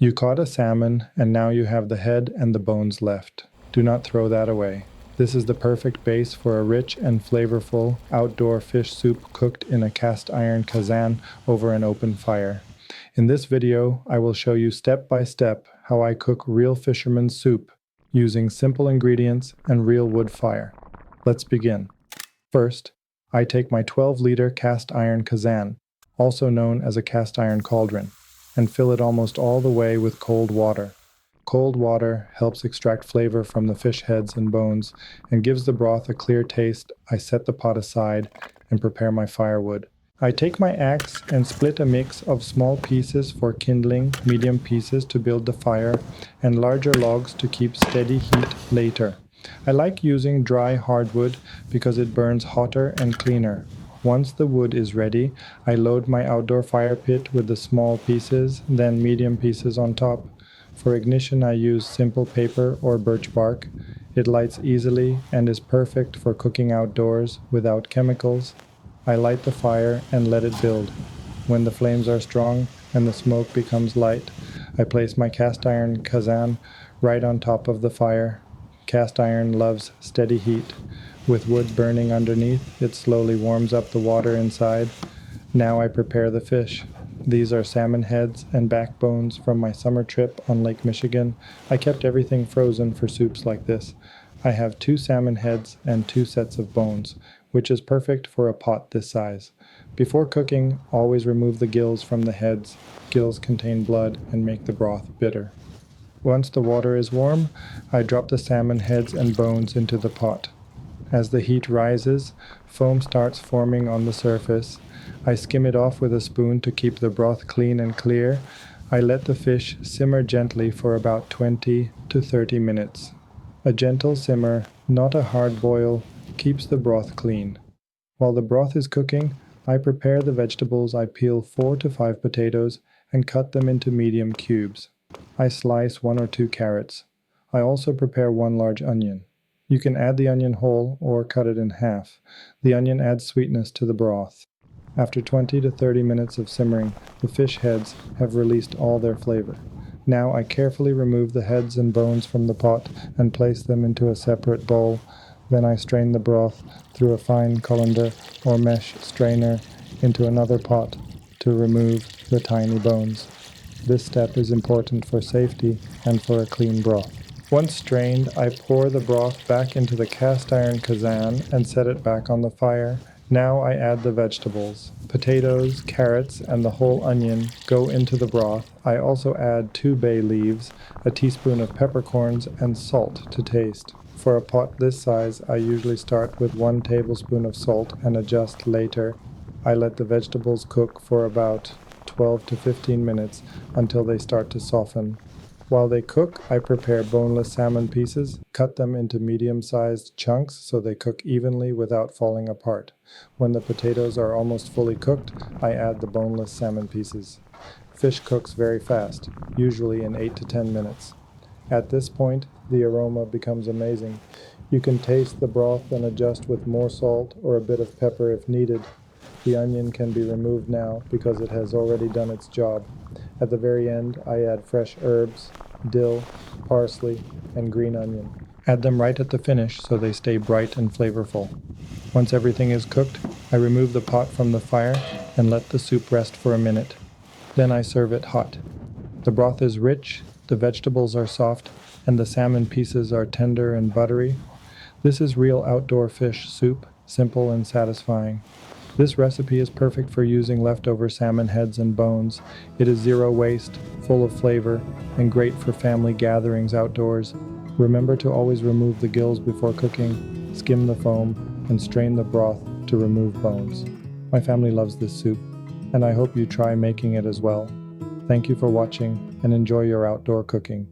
You caught a salmon, and now you have the head and the bones left. Do not throw that away. This is the perfect base for a rich and flavorful outdoor fish soup cooked in a cast iron Kazan over an open fire. In this video, I will show you step by step how I cook real fisherman's soup using simple ingredients and real wood fire. Let's begin. First, I take my 12-liter cast iron Kazan, also known as a cast iron cauldron, and fill it almost all the way with cold water. Cold water helps extract flavor from the fish heads and bones and gives the broth a clear taste. I set the pot aside and prepare my firewood. I take my axe and split a mix of small pieces for kindling, medium pieces to build the fire, and larger logs to keep steady heat later. I like using dry hardwood because it burns hotter and cleaner. Once the wood is ready, I load my outdoor fire pit with the small pieces, then medium pieces on top. For ignition, I use simple paper or birch bark. It lights easily and is perfect for cooking outdoors without chemicals. I light the fire and let it build. When the flames are strong and the smoke becomes light, I place my cast iron Kazan right on top of the fire. Cast iron loves steady heat. With wood burning underneath, it slowly warms up the water inside. Now I prepare the fish. These are salmon heads and backbones from my summer trip on Lake Michigan. I kept everything frozen for soups like this. I have 2 salmon heads and 2 sets of bones, which is perfect for a pot this size. Before cooking, always remove the gills from the heads. Gills contain blood and make the broth bitter. Once the water is warm, I drop the salmon heads and bones into the pot. As the heat rises, foam starts forming on the surface. I skim it off with a spoon to keep the broth clean and clear. I let the fish simmer gently for about 20 to 30 minutes. A gentle simmer, not a hard boil, keeps the broth clean. While the broth is cooking, I prepare the vegetables. I peel 4 to 5 potatoes and cut them into medium cubes. I slice 1 or 2 carrots. I also prepare 1 large onion. You can add the onion whole or cut it in half. The onion adds sweetness to the broth. After 20 to 30 minutes of simmering, the fish heads have released all their flavor. Now I carefully remove the heads and bones from the pot and place them into a separate bowl. Then I strain the broth through a fine colander or mesh strainer into another pot to remove the tiny bones. This step is important for safety and for a clean broth. Once strained, I pour the broth back into the cast iron Kazan and set it back on the fire. Now I add the vegetables. Potatoes, carrots, and the whole onion go into the broth. I also add 2 bay leaves, a teaspoon of peppercorns, and salt to taste. For a pot this size, I usually start with 1 tablespoon of salt and adjust later. I let the vegetables cook for about 12 to 15 minutes until they start to soften. While they cook, I prepare boneless salmon pieces, cut them into medium-sized chunks so they cook evenly without falling apart. When the potatoes are almost fully cooked, I add the boneless salmon pieces. Fish cooks very fast, usually in 8 to 10 minutes. At this point, the aroma becomes amazing. You can taste the broth and adjust with more salt or a bit of pepper if needed. The onion can be removed now because it has already done its job. At the very end, I add fresh herbs, dill, parsley, and green onion. Add them right at the finish so they stay bright and flavorful. Once everything is cooked, I remove the pot from the fire and let the soup rest for a minute. Then I serve it hot. The broth is rich, the vegetables are soft, and the salmon pieces are tender and buttery. This is real outdoor fish soup, simple and satisfying. This recipe is perfect for using leftover salmon heads and bones. It is zero waste, full of flavor, and great for family gatherings outdoors. Remember to always remove the gills before cooking, skim the foam, and strain the broth to remove bones. My family loves this soup, and I hope you try making it as well. Thank you for watching, and enjoy your outdoor cooking.